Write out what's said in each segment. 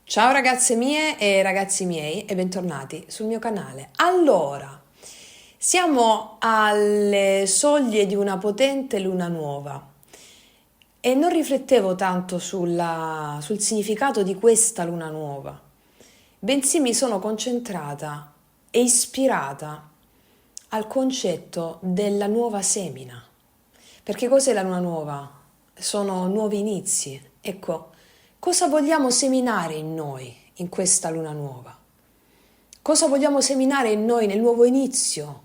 Ciao ragazze mie e ragazzi miei e bentornati sul mio canale. Allora, siamo alle soglie di una potente luna nuova e non riflettevo tanto sul significato di questa luna nuova, bensì mi sono concentrata e ispirata al concetto della nuova semina. Perché cos'è la luna nuova? Sono nuovi inizi. Ecco, cosa vogliamo seminare in noi in questa luna nuova? Cosa vogliamo seminare in noi nel nuovo inizio,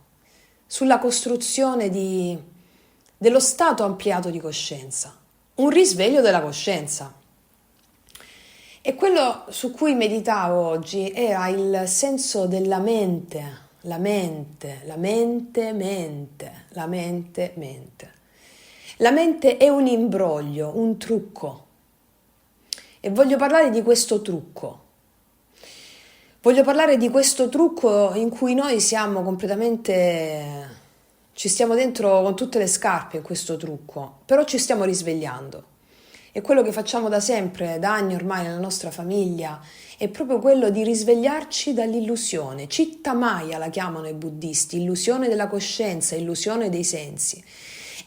sulla costruzione dello stato ampliato di coscienza? Un risveglio della coscienza. E quello su cui meditavo oggi era il senso della mente, la mente, la mente, mente, la mente, mente. La mente è un imbroglio, un trucco. E voglio parlare di questo trucco. Voglio parlare di questo trucco in cui noi siamo completamente... ci stiamo dentro con tutte le scarpe in questo trucco, però ci stiamo risvegliando. E quello che facciamo da sempre, da anni ormai nella nostra famiglia, è proprio quello di risvegliarci dall'illusione. Citta Maya la chiamano i buddisti, illusione della coscienza, illusione dei sensi.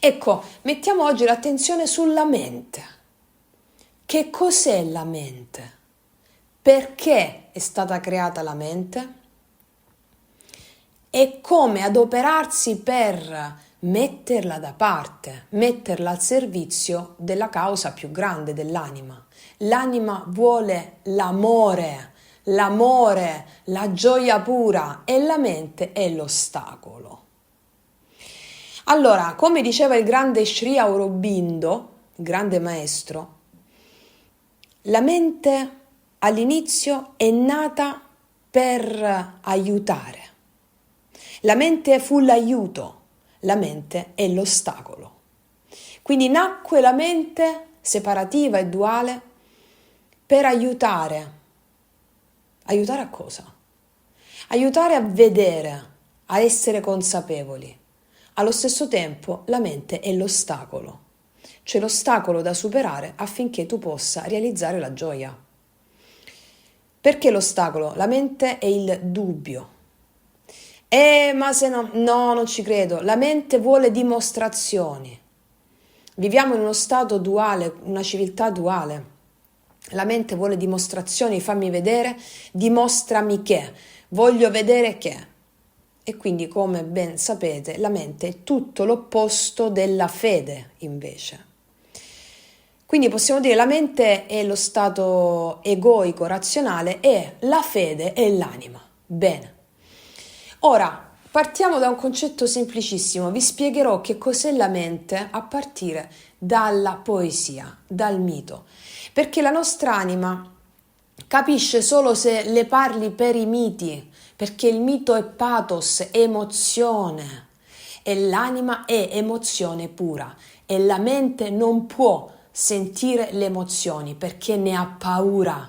Ecco, mettiamo oggi l'attenzione sulla mente. Che cos'è la mente? Perché è stata creata la mente? E come adoperarsi per metterla da parte, metterla al servizio della causa più grande dell'anima. L'anima vuole l'amore, la gioia pura e la mente è l'ostacolo. Allora, come diceva il grande Sri Aurobindo, il grande maestro, la mente all'inizio è nata per aiutare. La mente fu l'aiuto, la mente è l'ostacolo. Quindi nacque la mente separativa e duale per aiutare. Aiutare a cosa? Aiutare a vedere, a essere consapevoli. Allo stesso tempo la mente è l'ostacolo, cioè l'ostacolo da superare affinché tu possa realizzare la gioia. Perché l'ostacolo? La mente è il dubbio. Ma se no, non ci credo. La mente vuole dimostrazioni. Viviamo in uno stato duale, una civiltà duale. La mente vuole dimostrazioni, fammi vedere, dimostrami che, voglio vedere che. E quindi, come ben sapete, la mente è tutto l'opposto della fede, invece. Quindi possiamo dire la mente è lo stato egoico, razionale e la fede è l'anima. Bene. Ora, partiamo da un concetto semplicissimo. Vi spiegherò che cos'è la mente a partire dalla poesia, dal mito. Perché la nostra anima capisce solo se le parli per i miti, perché il mito è pathos, è emozione e l'anima è emozione pura e la mente non può sentire le emozioni perché ne ha paura.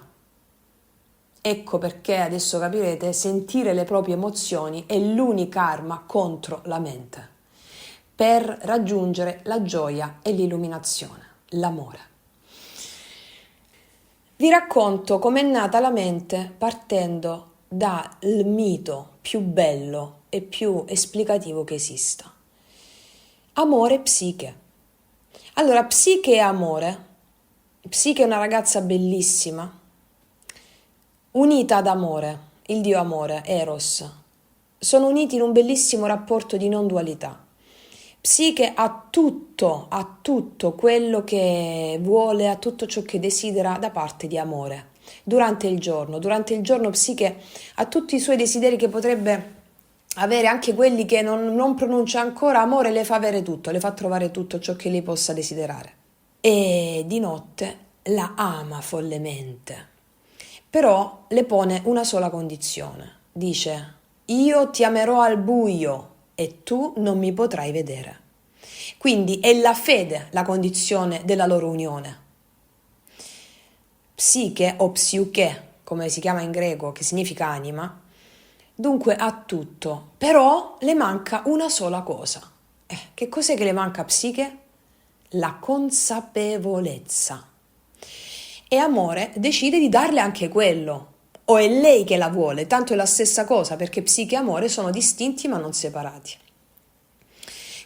Ecco perché adesso capirete, sentire le proprie emozioni è l'unica arma contro la mente per raggiungere la gioia e l'illuminazione, l'amore. Vi racconto com'è nata la mente partendo dal mito più bello e più esplicativo che esista. Amore e psiche. Allora, psiche e amore. Psiche è una ragazza bellissima, unita ad amore, il dio amore, Eros. Sono uniti in un bellissimo rapporto di non dualità. Psiche ha tutto quello che vuole, ha tutto ciò che desidera da parte di amore. Durante il giorno Psiche ha tutti i suoi desideri che potrebbe avere, anche quelli che non pronuncia ancora. Amore le fa avere tutto, le fa trovare tutto ciò che lei possa desiderare. E di notte la ama follemente, però le pone una sola condizione. Dice: io ti amerò al buio e tu non mi potrai vedere. Quindi è la fede la condizione della loro unione. Psiche o psiuche, come si chiama in greco, che significa anima, dunque ha tutto, però le manca una sola cosa. Che cos'è che le manca a Psiche? La consapevolezza. e amore decide di darle anche quello. O è lei che la vuole, tanto è la stessa cosa, perché psiche e amore sono distinti ma non separati.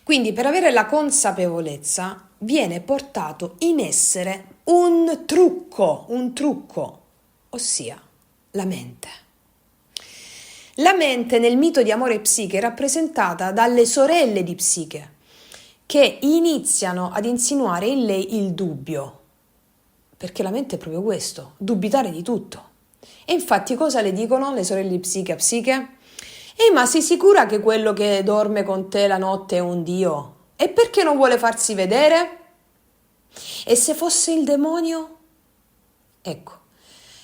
Quindi per avere la consapevolezza viene portato in essere un trucco, ossia la mente. La mente nel mito di Amore e Psiche è rappresentata dalle sorelle di Psiche, che iniziano ad insinuare in lei il dubbio, perché la mente è proprio questo, dubitare di tutto. E infatti cosa le dicono le sorelle di Psiche a Psiche? Ma sei sicura che quello che dorme con te la notte è un dio? E perché non vuole farsi vedere? E se fosse il demonio? Ecco,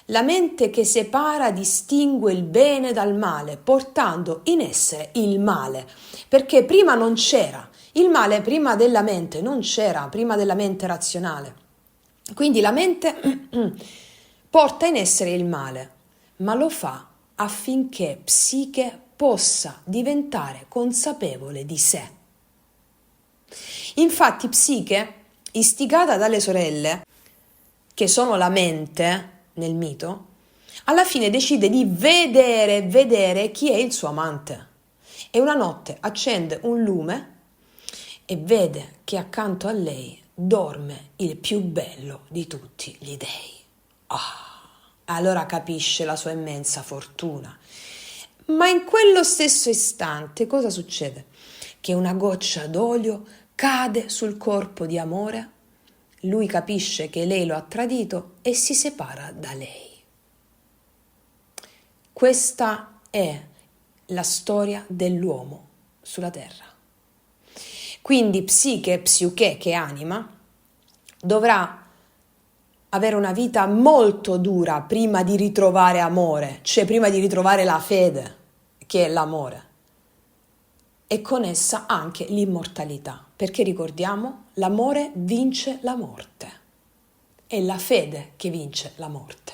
la mente che separa distingue il bene dal male, portando in essere il male, perché prima non c'era. Il male prima della mente non c'era, prima della mente razionale. Quindi la mente porta in essere il male, ma lo fa affinché Psiche possa diventare consapevole di sé. Infatti Psiche, istigata dalle sorelle, che sono la mente nel mito, alla fine decide di vedere chi è il suo amante. E una notte accende un lume e vede che accanto a lei dorme il più bello di tutti gli dei. Allora capisce la sua immensa fortuna. Ma in quello stesso istante cosa succede? Che una goccia d'olio cade sul corpo di Amore, lui capisce che lei lo ha tradito e si separa da lei. Questa è la storia dell'uomo sulla terra. Quindi Psiche, che è anima, dovrà avere una vita molto dura prima di ritrovare amore, cioè prima di ritrovare la fede, che è l'amore, e con essa anche l'immortalità, perché ricordiamo, l'amore vince la morte, è la fede che vince la morte.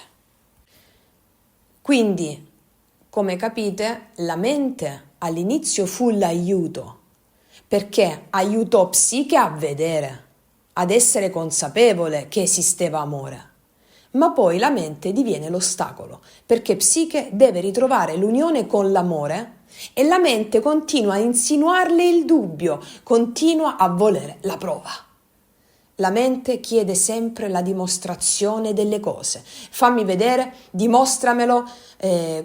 Quindi, come capite, la mente all'inizio fu l'aiuto, perché aiutò Psiche a vedere, ad essere consapevole che esisteva amore. Ma poi la mente diviene l'ostacolo, perché Psiche deve ritrovare l'unione con l'amore e la mente continua a insinuarle il dubbio, continua a volere la prova. La mente chiede sempre la dimostrazione delle cose. Fammi vedere, dimostramelo.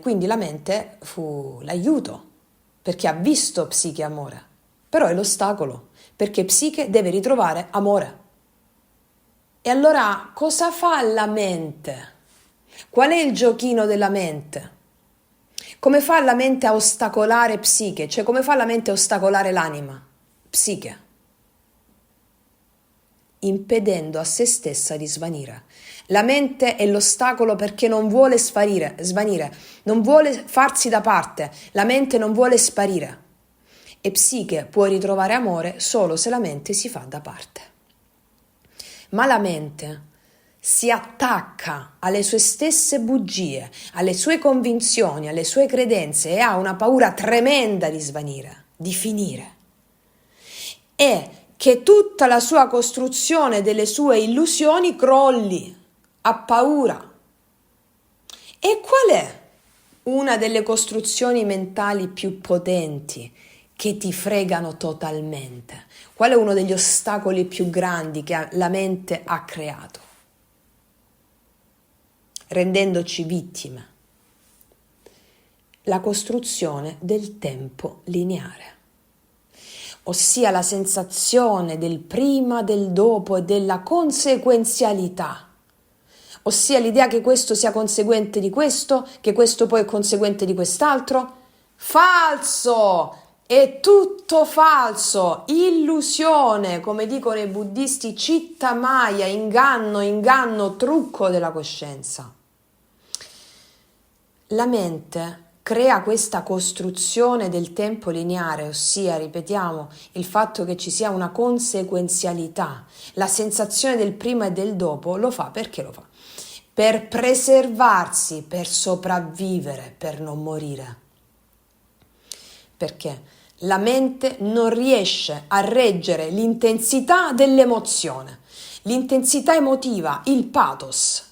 Quindi la mente fu l'aiuto, perché ha visto Psiche amore. Però è l'ostacolo, perché Psiche deve ritrovare amore. E allora cosa fa la mente? Qual è il giochino della mente? Come fa la mente a ostacolare Psiche? Cioè come fa la mente a ostacolare l'anima? Psiche. Impedendo a se stessa di svanire. La mente è l'ostacolo perché non vuole svanire, non vuole farsi da parte, la mente non vuole sparire. E Psiche può ritrovare amore solo se la mente si fa da parte. Ma la mente si attacca alle sue stesse bugie, alle sue convinzioni, alle sue credenze e ha una paura tremenda di svanire, di finire. E che tutta la sua costruzione delle sue illusioni crolli, ha paura. E qual è una delle costruzioni mentali più potenti che ti fregano totalmente? Qual è uno degli ostacoli più grandi che la mente ha creato? Rendendoci vittime. La costruzione del tempo lineare, ossia la sensazione del prima, del dopo e della conseguenzialità, ossia l'idea che questo sia conseguente di questo, che questo poi è conseguente di quest'altro. Falso! È tutto falso, illusione, come dicono i buddisti, citta maya, inganno, trucco della coscienza. La mente crea questa costruzione del tempo lineare, ossia, ripetiamo, il fatto che ci sia una conseguenzialità, la sensazione del prima e del dopo, lo fa perché lo fa? Per preservarsi, per sopravvivere, per non morire. Perché? La mente non riesce a reggere l'intensità dell'emozione, l'intensità emotiva, il pathos.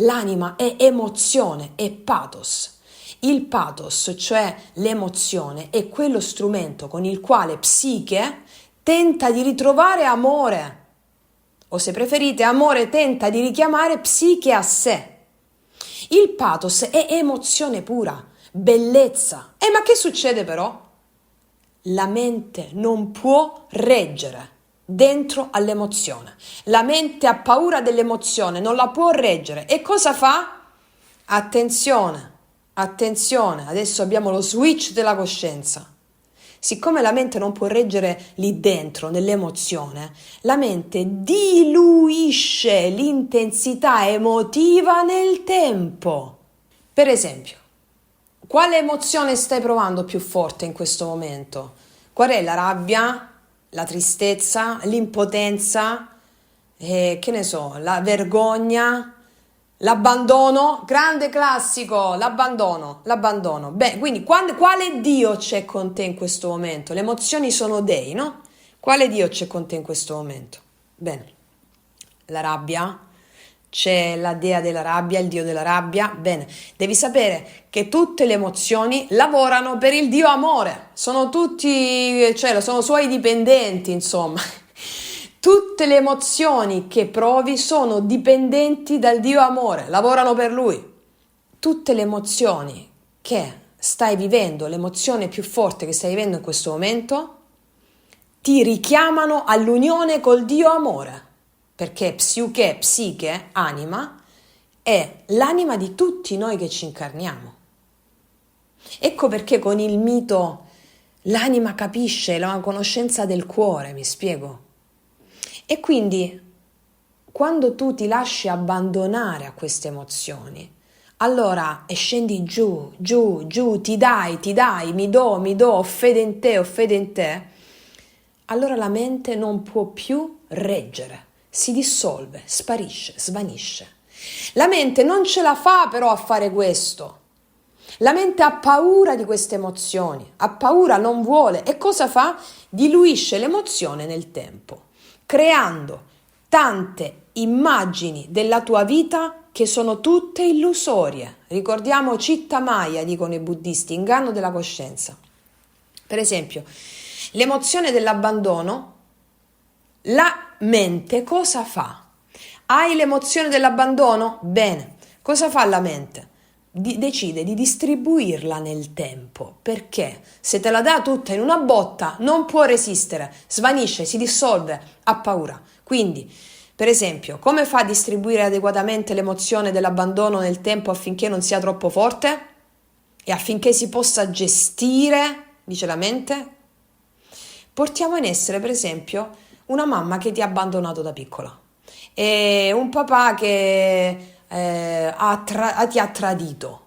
L'anima è emozione, è pathos. Il pathos, cioè l'emozione, è quello strumento con il quale psiche tenta di ritrovare amore, o se preferite, amore tenta di richiamare psiche a sé. Il pathos è emozione pura, bellezza. Ma che succede però? La mente non può reggere dentro all'emozione. La mente ha paura dell'emozione, non la può reggere. E cosa fa? Attenzione, attenzione, adesso abbiamo lo switch della coscienza. Siccome la mente non può reggere lì dentro, nell'emozione, la mente diluisce l'intensità emotiva nel tempo. Per esempio, quale emozione stai provando più forte in questo momento? Qual è la rabbia, la tristezza, l'impotenza, che ne so, la vergogna, l'abbandono? Grande classico, l'abbandono. Beh, quindi quale Dio c'è con te in questo momento? Le emozioni sono dei, no? Quale Dio c'è con te in questo momento? Bene, la rabbia. C'è la dea della rabbia, il dio della rabbia. Bene, devi sapere che tutte le emozioni lavorano per il dio amore. Sono tutti, cioè, sono suoi dipendenti, insomma. Tutte le emozioni che provi sono dipendenti dal dio amore, lavorano per lui. Tutte le emozioni che stai vivendo, l'emozione più forte che stai vivendo in questo momento, ti richiamano all'unione col dio amore. Perché psiche, anima, è l'anima di tutti noi che ci incarniamo. Ecco perché con il mito l'anima capisce la conoscenza del cuore, mi spiego. E quindi quando tu ti lasci abbandonare a queste emozioni, allora scendi giù, ti dai, mi do, ho fede in te, allora la mente non può più reggere. Si dissolve, sparisce, svanisce. La mente non ce la fa però a fare questo. La mente ha paura di queste emozioni, ha paura, non vuole. E cosa fa? Diluisce l'emozione nel tempo, creando tante immagini della tua vita che sono tutte illusorie. Ricordiamo Citta Maya, dicono i buddisti, inganno della coscienza. Per esempio, l'emozione dell'abbandono, la mente cosa fa? Hai l'emozione dell'abbandono? Bene, cosa fa la mente? Decide di distribuirla nel tempo, perché se te la dà tutta in una botta non può resistere, svanisce, si dissolve, ha paura. Quindi, per esempio, come fa a distribuire adeguatamente l'emozione dell'abbandono nel tempo affinché non sia troppo forte e affinché si possa gestire, dice la mente? Portiamo in essere, per esempio, una mamma che ti ha abbandonato da piccola e un papà che ti ha tradito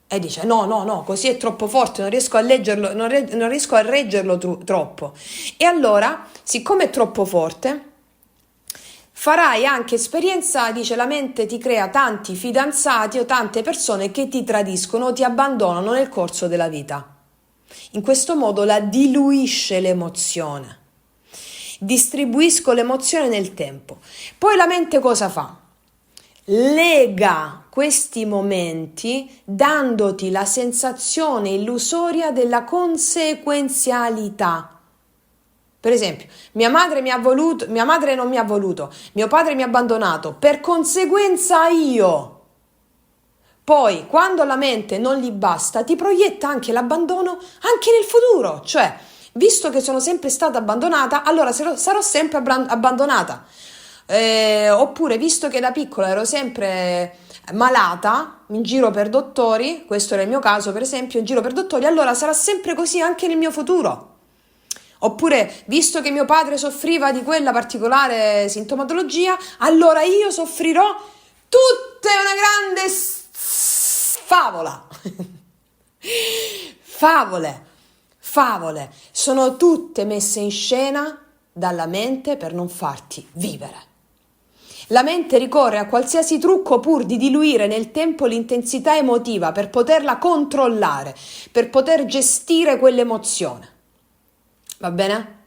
e dice no, così è troppo forte, non riesco a leggerlo, non riesco a reggerlo troppo. E allora, siccome è troppo forte, farai anche esperienza, dice la mente, ti crea tanti fidanzati o tante persone che ti tradiscono o ti abbandonano nel corso della vita. In questo modo la diluisce l'emozione. Distribuisco l'emozione nel tempo. Poi la mente cosa fa? Lega questi momenti dandoti la sensazione illusoria della conseguenzialità. Per esempio, mia madre non mi ha voluto, mio padre mi ha abbandonato, per conseguenza io. Poi, quando la mente non gli basta, ti proietta anche l'abbandono anche nel futuro, cioè visto che sono sempre stata abbandonata, allora sarò sempre abbandonata. Oppure, visto che da piccola ero sempre malata, in giro per dottori, questo era il mio caso per esempio, in giro per dottori, allora sarà sempre così anche nel mio futuro. Oppure, visto che mio padre soffriva di quella particolare sintomatologia, allora io soffrirò tutta una grande favola. Favole sono tutte messe in scena dalla mente per non farti vivere. La mente ricorre a qualsiasi trucco pur di diluire nel tempo l'intensità emotiva per poterla controllare, per poter gestire quell'emozione. Va bene?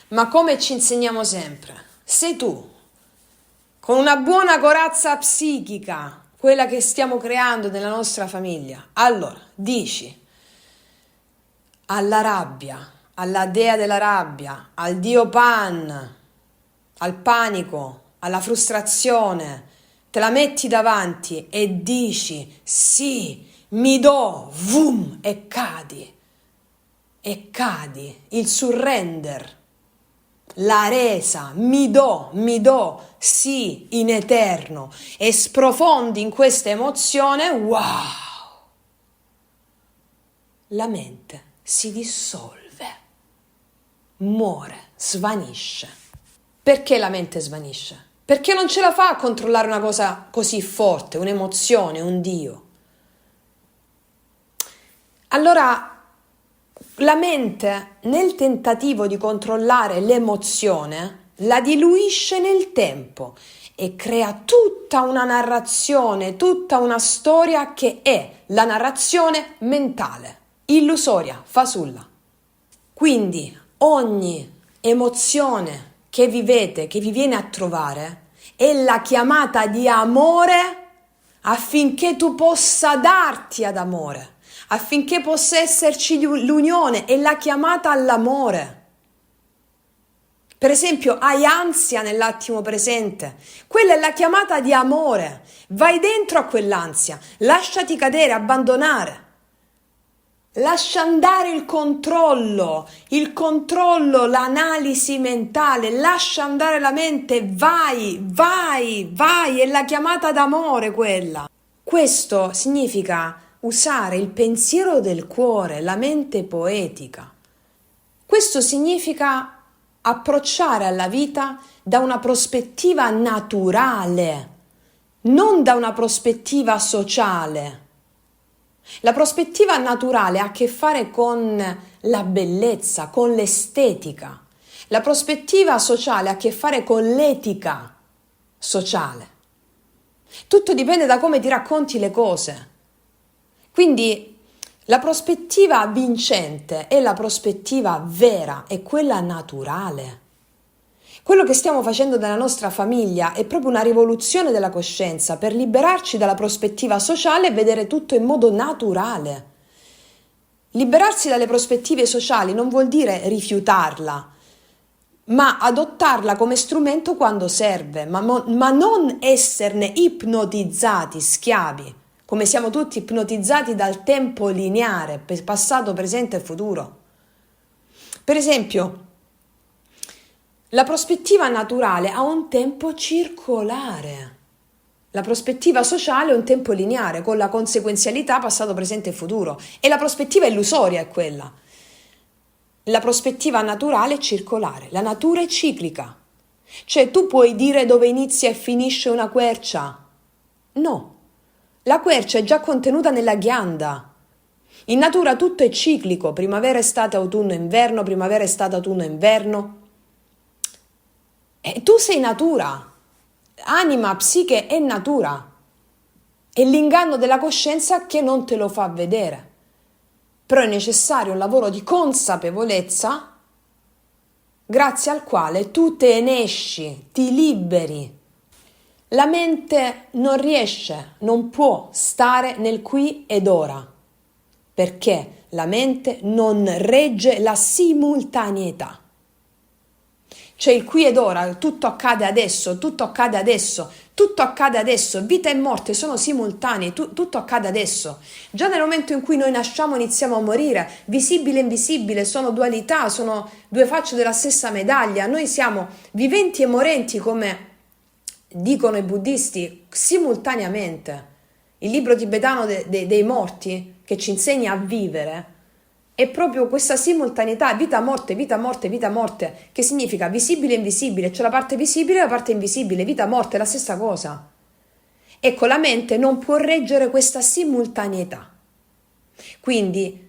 Ma come ci insegniamo sempre, se tu con una buona corazza psichica, quella che stiamo creando nella nostra famiglia, allora dici alla rabbia, alla dea della rabbia, al dio Pan, al panico, alla frustrazione, te la metti davanti e dici sì, mi do, vum, e cadi, il surrender, la resa, mi do, sì, in eterno, e sprofondi in questa emozione, wow, la mente si dissolve, muore, svanisce. Perché la mente svanisce? Perché non ce la fa a controllare una cosa così forte, un'emozione, un Dio. Allora, la mente, nel tentativo di controllare l'emozione, la diluisce nel tempo e crea tutta una narrazione, tutta una storia che è la narrazione mentale, illusoria, fasulla. Quindi ogni emozione che vivete, che vi viene a trovare, è la chiamata di amore affinché tu possa darti ad amore, affinché possa esserci l'unione, è la chiamata all'amore. Per esempio, hai ansia nell'attimo presente, quella è la chiamata di amore, vai dentro a quell'ansia, lasciati cadere, abbandonare. Lascia andare il controllo, l'analisi mentale, lascia andare la mente, vai, è la chiamata d'amore quella. Questo significa usare il pensiero del cuore, la mente poetica. Questo significa approcciare alla vita da una prospettiva naturale, non da una prospettiva sociale. La prospettiva naturale ha a che fare con la bellezza, con l'estetica. La prospettiva sociale ha a che fare con l'etica sociale. Tutto dipende da come ti racconti le cose. Quindi la prospettiva vincente è la prospettiva vera, è quella naturale. Quello che stiamo facendo nella nostra famiglia è proprio una rivoluzione della coscienza per liberarci dalla prospettiva sociale e vedere tutto in modo naturale. Liberarsi dalle prospettive sociali non vuol dire rifiutarla, ma adottarla come strumento quando serve, ma non esserne ipnotizzati, schiavi, come siamo tutti ipnotizzati dal tempo lineare, passato, presente e futuro. Per esempio, la prospettiva naturale ha un tempo circolare, la prospettiva sociale è un tempo lineare con la conseguenzialità passato, presente e futuro, e la prospettiva illusoria è quella. La prospettiva naturale è circolare, la natura è ciclica, cioè tu puoi dire dove inizia e finisce una quercia? No, la quercia è già contenuta nella ghianda. In natura tutto è ciclico, primavera, estate, autunno, inverno, primavera, estate, autunno, inverno. E tu sei natura, anima, psiche è natura, è l'inganno della coscienza che non te lo fa vedere, però è necessario un lavoro di consapevolezza grazie al quale tu te ne esci, ti liberi. La mente non riesce, non può stare nel qui ed ora, perché la mente non regge la simultaneità. Cioè il qui ed ora, tutto accade adesso, vita e morte sono simultanei, tutto accade adesso. Già nel momento in cui noi nasciamo iniziamo a morire, visibile e invisibile sono dualità, sono due facce della stessa medaglia, noi siamo viventi e morenti come dicono i buddisti simultaneamente. Il libro tibetano dei morti che ci insegna a vivere è proprio questa simultaneità, vita, morte, che significa visibile e invisibile, c'è la parte visibile e la parte invisibile, vita, morte, è la stessa cosa. Ecco, la mente non può reggere questa simultaneità. Quindi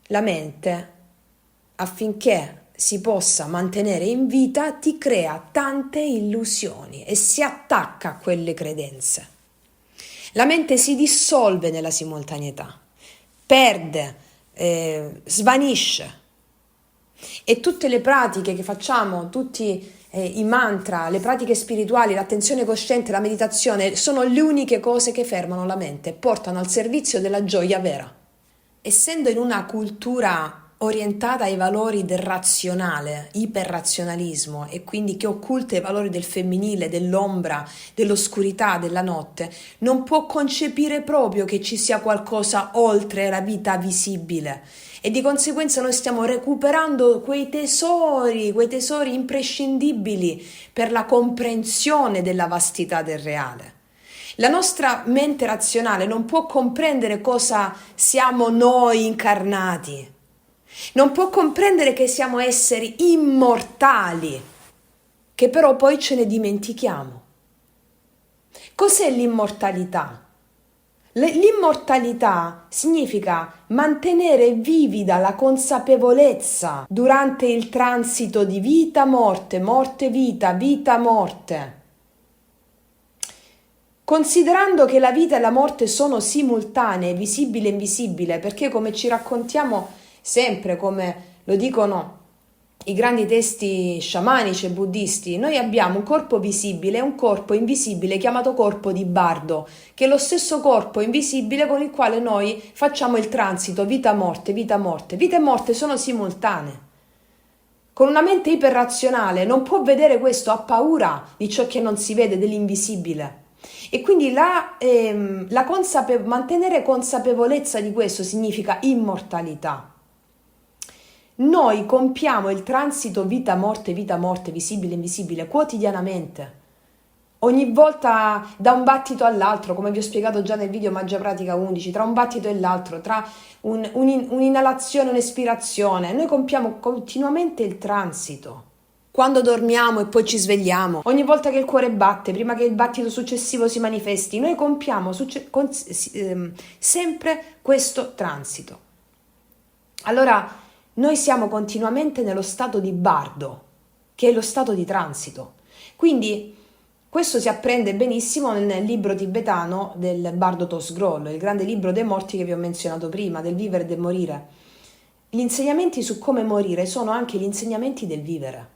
la mente, affinché si possa mantenere in vita, ti crea tante illusioni e si attacca a quelle credenze. La mente si dissolve nella simultaneità, perde, svanisce, e tutte le pratiche che facciamo, tutti i mantra, le pratiche spirituali, l'attenzione cosciente, la meditazione sono le uniche cose che fermano la mente, portano al servizio della gioia vera. Essendo in una cultura orientata ai valori del razionale, iperrazionalismo, e quindi che occulta i valori del femminile, dell'ombra, dell'oscurità, della notte, non può concepire proprio che ci sia qualcosa oltre la vita visibile. E di conseguenza noi stiamo recuperando quei tesori imprescindibili per la comprensione della vastità del reale. La nostra mente razionale non può comprendere cosa siamo noi incarnati, non può comprendere che siamo esseri immortali, che però poi ce ne dimentichiamo. Cos'è l'immortalità? L'immortalità significa mantenere vivida la consapevolezza durante il transito di vita-morte, morte-vita, vita-morte. Considerando che la vita e la morte sono simultanee, visibile e invisibile, perché come ci raccontiamo sempre, come lo dicono i grandi testi sciamanici e buddisti, noi abbiamo un corpo visibile e un corpo invisibile chiamato corpo di bardo, che è lo stesso corpo invisibile con il quale noi facciamo il transito vita-morte, vita-morte. Vita e morte sono simultanee. Con una mente iperrazionale non può vedere questo, ha paura di ciò che non si vede, dell'invisibile. E quindi mantenere consapevolezza di questo significa immortalità. Noi compiamo il transito vita-morte, visibile e invisibile, quotidianamente. Ogni volta da un battito all'altro, come vi ho spiegato già nel video Magia Pratica 11, tra un battito e l'altro, tra un'inalazione e un'espirazione, noi compiamo continuamente il transito. Quando dormiamo e poi ci svegliamo, ogni volta che il cuore batte, prima che il battito successivo si manifesti, noi compiamo sempre questo transito. Allora, noi siamo continuamente nello stato di bardo, che è lo stato di transito. Quindi questo si apprende benissimo nel libro tibetano del Bardo Tosgrol, il grande libro dei morti che vi ho menzionato prima, del vivere e del morire. Gli insegnamenti su come morire sono anche gli insegnamenti del vivere.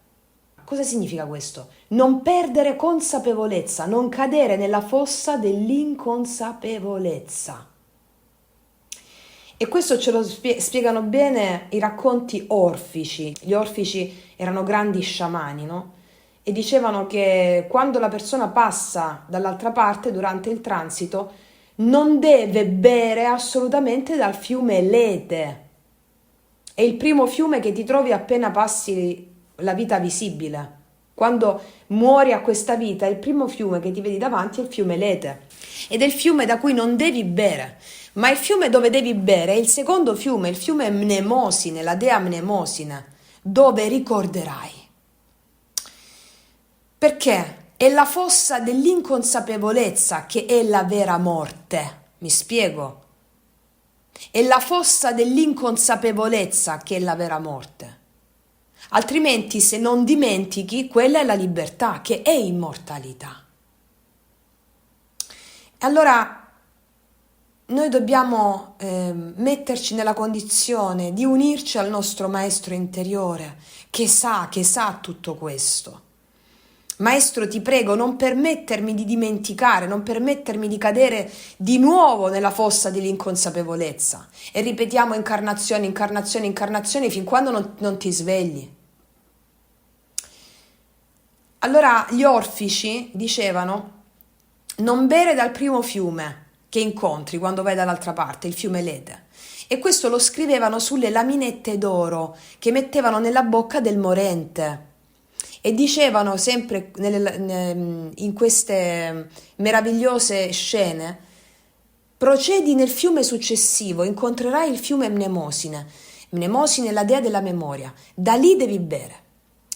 Cosa significa questo? Non perdere consapevolezza, non cadere nella fossa dell'inconsapevolezza. E questo ce lo spiegano bene i racconti orfici. Gli orfici erano grandi sciamani, no? E dicevano che quando la persona passa dall'altra parte durante il transito non deve bere assolutamente dal fiume Lete. È il primo fiume che ti trovi appena passi la vita visibile. Quando muori a questa vita, il primo fiume che ti vedi davanti è il fiume Lete. Ed è il fiume da cui non devi bere. Ma il fiume dove devi bere è il secondo fiume, il fiume Mnemosine, la dea Mnemosine, dove ricorderai. Perché è la fossa dell'inconsapevolezza che è la vera morte. Mi spiego? È la fossa dell'inconsapevolezza che è la vera morte. Altrimenti, se non dimentichi, quella è la libertà, che è immortalità. Allora, noi dobbiamo metterci nella condizione di unirci al nostro maestro interiore che sa tutto questo. Maestro, ti prego, non permettermi di dimenticare, non permettermi di cadere di nuovo nella fossa dell'inconsapevolezza. E ripetiamo incarnazioni fin quando non ti svegli. Allora gli orfici dicevano: non bere dal primo fiume che incontri quando vai dall'altra parte, il fiume Lete. E questo lo scrivevano sulle laminette d'oro che mettevano nella bocca del morente. E dicevano sempre in queste meravigliose scene: procedi nel fiume successivo, incontrerai il fiume Mnemosine. Mnemosine è la dea della memoria. Da lì devi bere.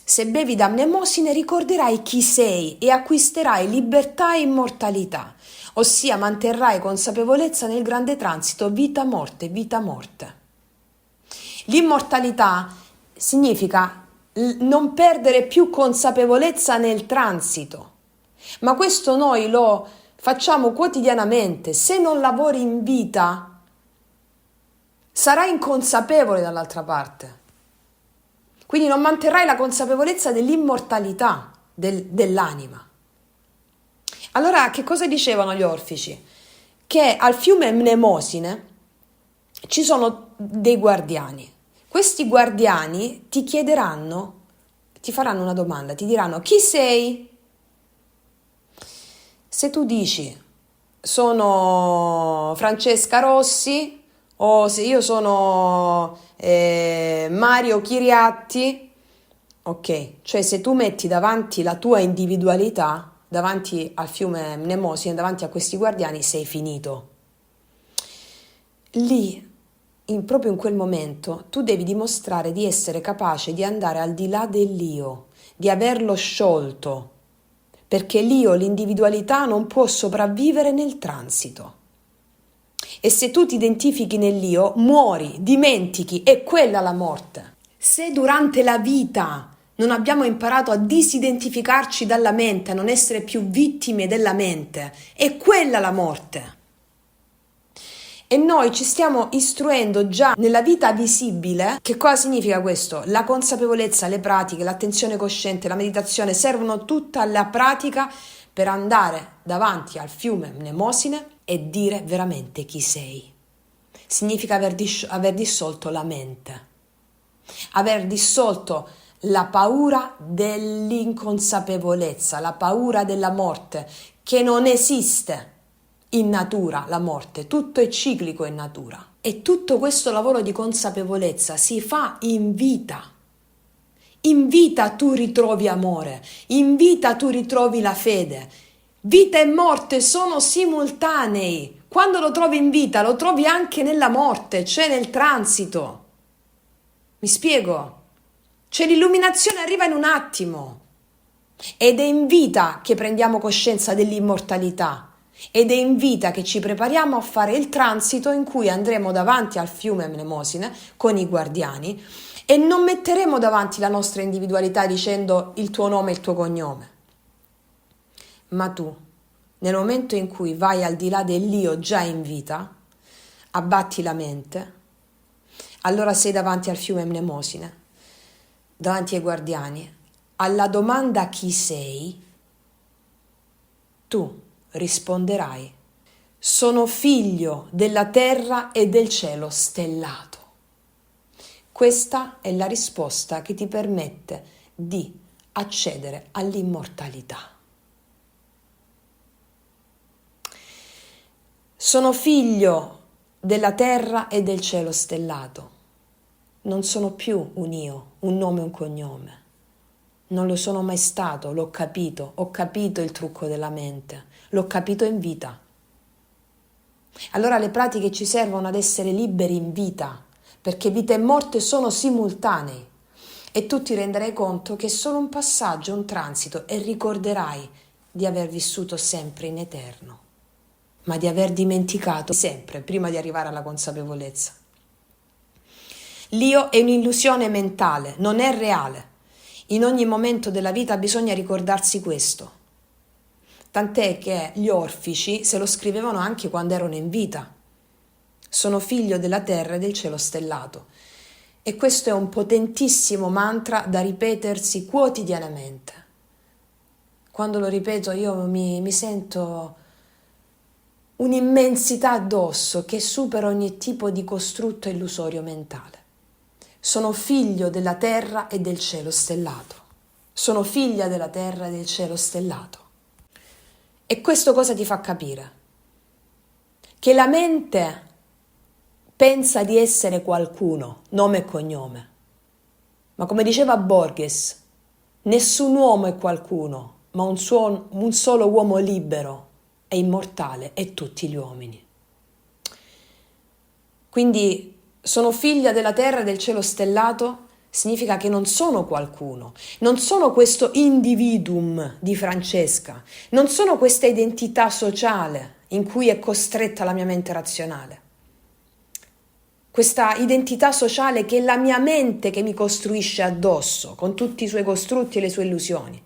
Se bevi da Mnemosine ricorderai chi sei e acquisterai libertà e immortalità, ossia manterrai consapevolezza nel grande transito vita-morte, vita-morte. L'immortalità significa non perdere più consapevolezza nel transito, ma questo noi lo facciamo quotidianamente. Se non lavori in vita, sarai inconsapevole dall'altra parte. Quindi non manterrai la consapevolezza dell'immortalità dell'anima. Allora, che cosa dicevano gli orfici? Che al fiume Mnemosine ci sono dei guardiani. Questi guardiani ti chiederanno, ti faranno una domanda, ti diranno: chi sei? Se tu dici sono Francesca Rossi o se io sono Mario Chiriatti, ok, cioè se tu metti davanti la tua individualità, davanti al fiume Mnemosine, davanti a questi guardiani, sei finito. Lì, proprio in quel momento, tu devi dimostrare di essere capace di andare al di là dell'io, di averlo sciolto, perché l'io, l'individualità, non può sopravvivere nel transito. E se tu ti identifichi nell'io, muori, dimentichi, è quella la morte. Se durante la vita non abbiamo imparato a disidentificarci dalla mente, a non essere più vittime della mente, è quella la morte. E noi ci stiamo istruendo già nella vita visibile. Che cosa significa questo? La consapevolezza, le pratiche, l'attenzione cosciente, la meditazione servono tutta alla pratica per andare davanti al fiume Mnemosine e dire veramente chi sei. Significa aver dissolto la mente, aver dissolto la paura dell'inconsapevolezza, la paura della morte, che non esiste. In natura la morte, tutto è ciclico in natura e tutto questo lavoro di consapevolezza si fa in vita. In vita tu ritrovi amore, in vita tu ritrovi la fede. Vita e morte sono simultanei. Quando lo trovi in vita lo trovi anche nella morte, cioè nel transito. Mi spiego? Cioè l'illuminazione arriva in un attimo ed è in vita che prendiamo coscienza dell'immortalità. Ed è in vita che ci prepariamo a fare il transito in cui andremo davanti al fiume Mnemosine con i guardiani e non metteremo davanti la nostra individualità dicendo il tuo nome e il tuo cognome. Ma tu, nel momento in cui vai al di là dell'io già in vita, abbatti la mente, allora sei davanti al fiume Mnemosine, davanti ai guardiani. Alla domanda chi sei, tu risponderai: sono figlio della terra e del cielo stellato. Questa è la risposta che ti permette di accedere all'immortalità. Sono figlio della terra e del cielo stellato. Non sono più un io, un nome e un cognome. Non lo sono mai stato, l'ho capito, ho capito il trucco della mente, l'ho capito in vita. Allora le pratiche ci servono ad essere liberi in vita, perché vita e morte sono simultanei e tu ti renderai conto che è solo un passaggio, un transito e ricorderai di aver vissuto sempre in eterno, ma di aver dimenticato sempre prima di arrivare alla consapevolezza. L'io è un'illusione mentale, non è reale. In ogni momento della vita bisogna ricordarsi questo. Tant'è che gli orfici se lo scrivevano anche quando erano in vita. Sono figlio della terra e del cielo stellato. E questo è un potentissimo mantra da ripetersi quotidianamente. Quando lo ripeto io mi sento un'immensità addosso che supera ogni tipo di costrutto illusorio mentale. Sono figlio della terra e del cielo stellato. Sono figlia della terra e del cielo stellato. E questo cosa ti fa capire? Che la mente pensa di essere qualcuno, nome e cognome. Ma come diceva Borges, nessun uomo è qualcuno, ma un solo uomo libero e immortale è tutti gli uomini. Quindi sono figlia della terra e del cielo stellato significa che non sono qualcuno, non sono questo individuum di Francesca, non sono questa identità sociale in cui è costretta la mia mente razionale. Questa identità sociale che è la mia mente che mi costruisce addosso, con tutti i suoi costrutti e le sue illusioni.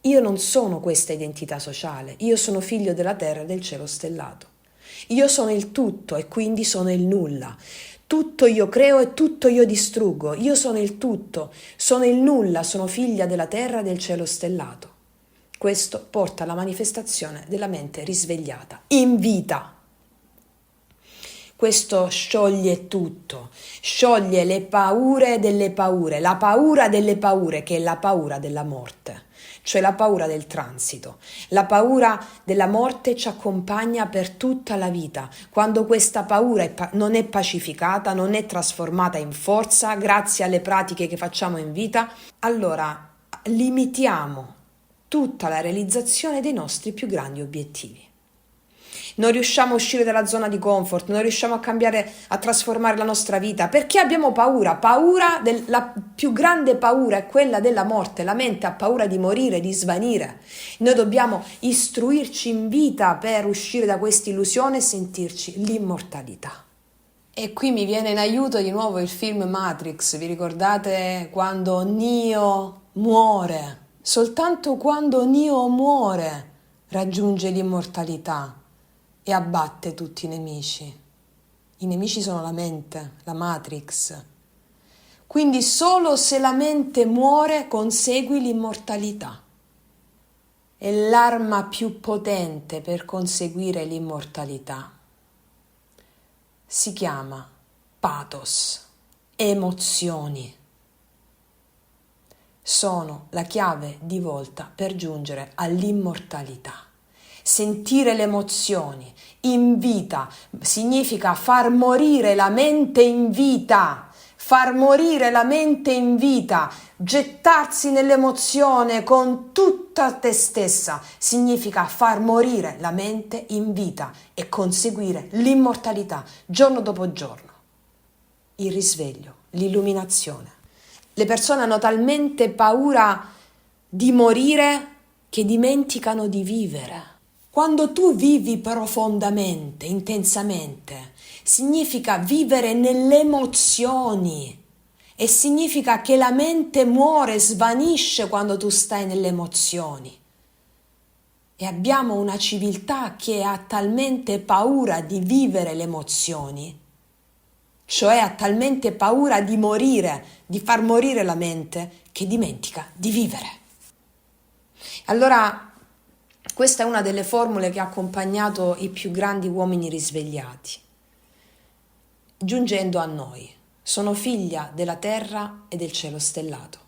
Io non sono questa identità sociale, io sono figlio della terra e del cielo stellato. Io sono il tutto e quindi sono il nulla. tutto io creo e tutto io distruggo. Io sono il tutto, sono il nulla, sono figlia della terra e del cielo stellato. Questo porta alla manifestazione della mente risvegliata, in vita. Questo scioglie tutto, scioglie le paure delle paure, la paura delle paure che è la paura della morte, cioè la paura del transito. La paura della morte ci accompagna per tutta la vita. Quando questa paura non è pacificata, non è trasformata in forza grazie alle pratiche che facciamo in vita, allora limitiamo tutta la realizzazione dei nostri più grandi obiettivi. Non riusciamo a uscire dalla zona di comfort, non riusciamo a cambiare, a trasformare la nostra vita, perché abbiamo paura. La più grande paura è quella della morte, la mente ha paura di morire, di svanire. Noi dobbiamo istruirci in vita per uscire da questa illusione e sentirci l'immortalità. E qui mi viene in aiuto di nuovo il film Matrix, vi ricordate quando Neo muore? Soltanto quando Neo muore raggiunge l'immortalità e abbatte tutti i nemici. I nemici sono la mente, la Matrix. Quindi solo se la mente muore consegui l'immortalità. È l'arma più potente per conseguire l'immortalità. Si chiama pathos, emozioni. Sono la chiave di volta per giungere all'immortalità. Sentire le emozioni in vita significa far morire la mente in vita, far morire la mente in vita, gettarsi nell'emozione con tutta te stessa, significa far morire la mente in vita e conseguire l'immortalità giorno dopo giorno. Il risveglio, l'illuminazione. Le persone hanno talmente paura di morire che dimenticano di vivere. Quando tu vivi profondamente, intensamente, significa vivere nelle emozioni e significa che la mente muore, svanisce quando tu stai nelle emozioni. E abbiamo una civiltà che ha talmente paura di vivere le emozioni, cioè ha talmente paura di morire, di far morire la mente, che dimentica di vivere. Allora, questa è una delle formule che ha accompagnato i più grandi uomini risvegliati, giungendo a noi. Sono figlia della terra e del cielo stellato.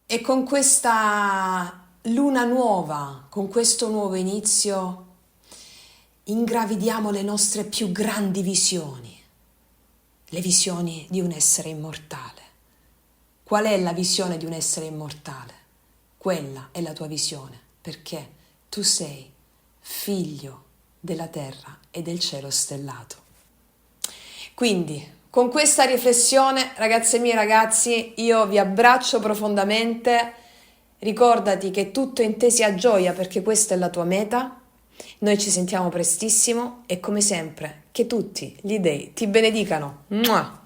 E con questa luna nuova, con questo nuovo inizio, ingravidiamo le nostre più grandi visioni, le visioni di un essere immortale. Qual è la visione di un essere immortale? Quella è la tua visione, perché tu sei figlio della terra e del cielo stellato. Quindi, con questa riflessione, ragazze mie e ragazzi, io vi abbraccio profondamente. Ricordati che tutto è intesi a gioia, perché questa è la tua meta. Noi ci sentiamo prestissimo e come sempre che tutti gli dei ti benedicano. Mua!